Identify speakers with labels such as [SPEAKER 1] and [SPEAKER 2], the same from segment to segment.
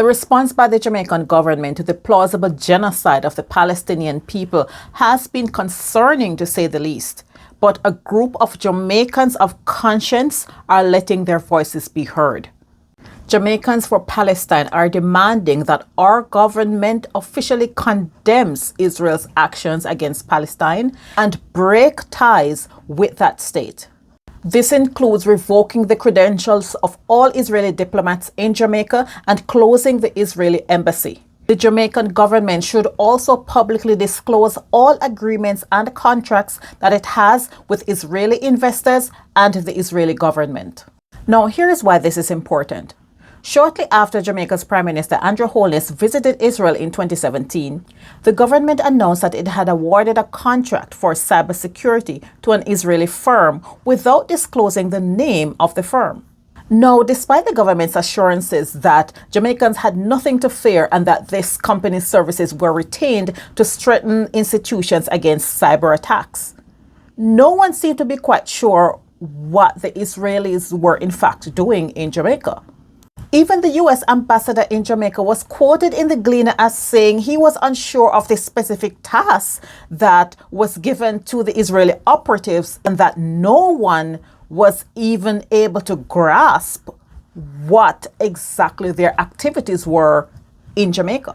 [SPEAKER 1] The response by the Jamaican government to the plausible genocide of the Palestinian people has been concerning, to say the least. But a group of Jamaicans of conscience are letting their voices be heard. Jamaicans for Palestine are demanding that our government officially condemns Israel's actions against Palestine and break ties with that state. This includes revoking the credentials of all Israeli diplomats in Jamaica and closing the Israeli embassy. The Jamaican government should also publicly disclose all agreements and contracts that it has with Israeli investors and the Israeli government. Now, here's why this is important. Shortly after Jamaica's Prime Minister Andrew Holness visited Israel in 2017, the government announced that it had awarded a contract for cybersecurity to an Israeli firm without disclosing the name of the firm. Now, despite the government's assurances that Jamaicans had nothing to fear and that this company's services were retained to strengthen institutions against cyber attacks, no one seemed to be quite sure what the Israelis were in fact doing in Jamaica. Even the U.S. ambassador in Jamaica was quoted in the Gleaner as saying he was unsure of the specific task that was given to the Israeli operatives and that no one was even able to grasp what exactly their activities were in Jamaica.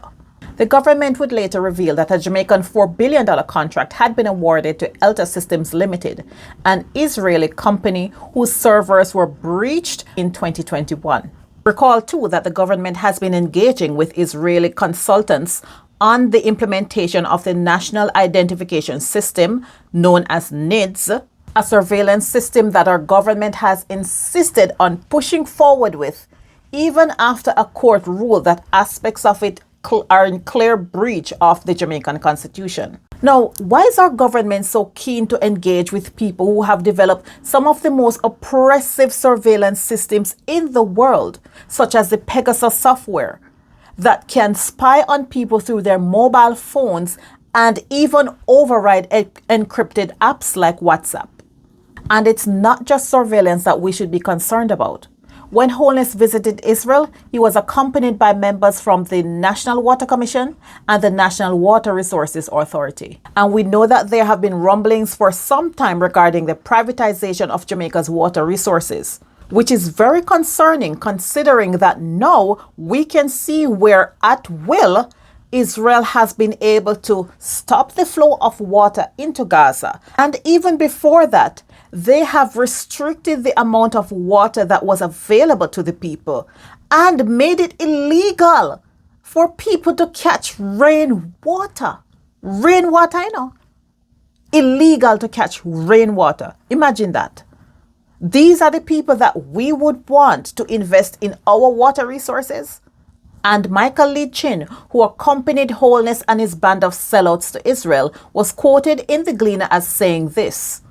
[SPEAKER 1] The government would later reveal that a Jamaican $4 billion contract had been awarded to Elta Systems Limited, an Israeli company whose servers were breached in 2021. Recall too that the government has been engaging with Israeli consultants on the implementation of the National Identification System, known as NIDS, a surveillance system that our government has insisted on pushing forward with, even after a court ruled that aspects of it are in clear breach of the Jamaican Constitution. Now, why is our government so keen to engage with people who have developed some of the most oppressive surveillance systems in the world, such as the Pegasus software, that can spy on people through their mobile phones and even override encrypted apps like WhatsApp? And it's not just surveillance that we should be concerned about. When Holness visited Israel, he was accompanied by members from the National Water Commission and the National Water Resources Authority. And we know that there have been rumblings for some time regarding the privatization of Jamaica's water resources, which is very concerning considering that now we can see where at will Israel has been able to stop the flow of water into Gaza. And even before that, they have restricted the amount of water that was available to the people and made it illegal for people to catch rainwater. Rainwater, you know. Illegal to catch rainwater. Imagine that. These are the people that we would want to invest in our water resources. And Michael Lee Chin, who accompanied Holness and his band of sellouts to Israel, was quoted in the Gleaner as saying this: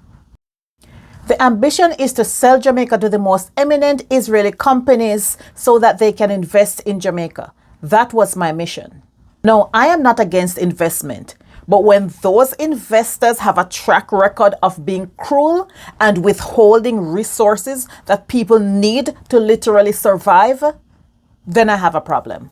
[SPEAKER 1] "The ambition is to sell Jamaica to the most eminent Israeli companies so that they can invest in Jamaica. That was my mission." Now, I am not against investment, but when those investors have a track record of being cruel and withholding resources that people need to literally survive, then I have a problem.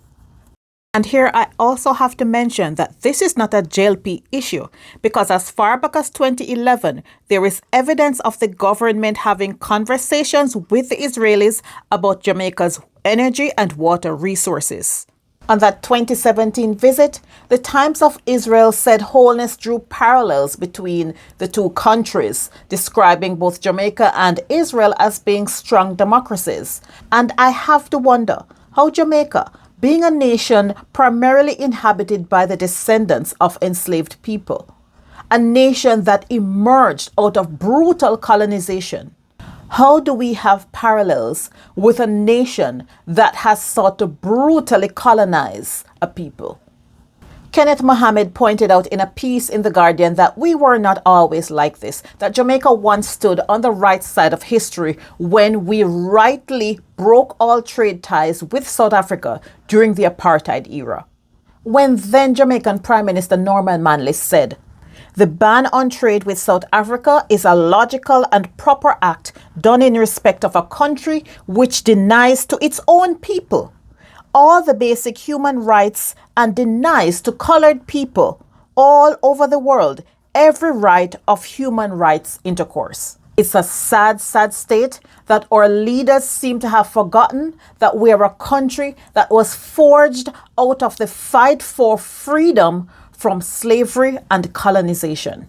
[SPEAKER 1] And here I also have to mention that this is not a JLP issue, because as far back as 2011, there is evidence of the government having conversations with the Israelis about Jamaica's energy and water resources. On that 2017 visit, the Times of Israel said Holness drew parallels between the two countries, describing both Jamaica and Israel as being strong democracies. And I have to wonder how Jamaica, being a nation primarily inhabited by the descendants of enslaved people, a nation that emerged out of brutal colonization, how do we have parallels with a nation that has sought to brutally colonize a people? Kenneth Mohammed pointed out in a piece in The Guardian that we were not always like this, that Jamaica once stood on the right side of history when we rightly broke all trade ties with South Africa during the Apartheid era. When then Jamaican Prime Minister Norman Manley said, "The ban on trade with South Africa is a logical and proper act done in respect of a country which denies to its own people all the basic human rights and denies to colored people all over the world every right of human rights intercourse. It's a sad, sad state that our leaders seem to have forgotten that we are a country that was forged out of the fight for freedom from slavery and colonization.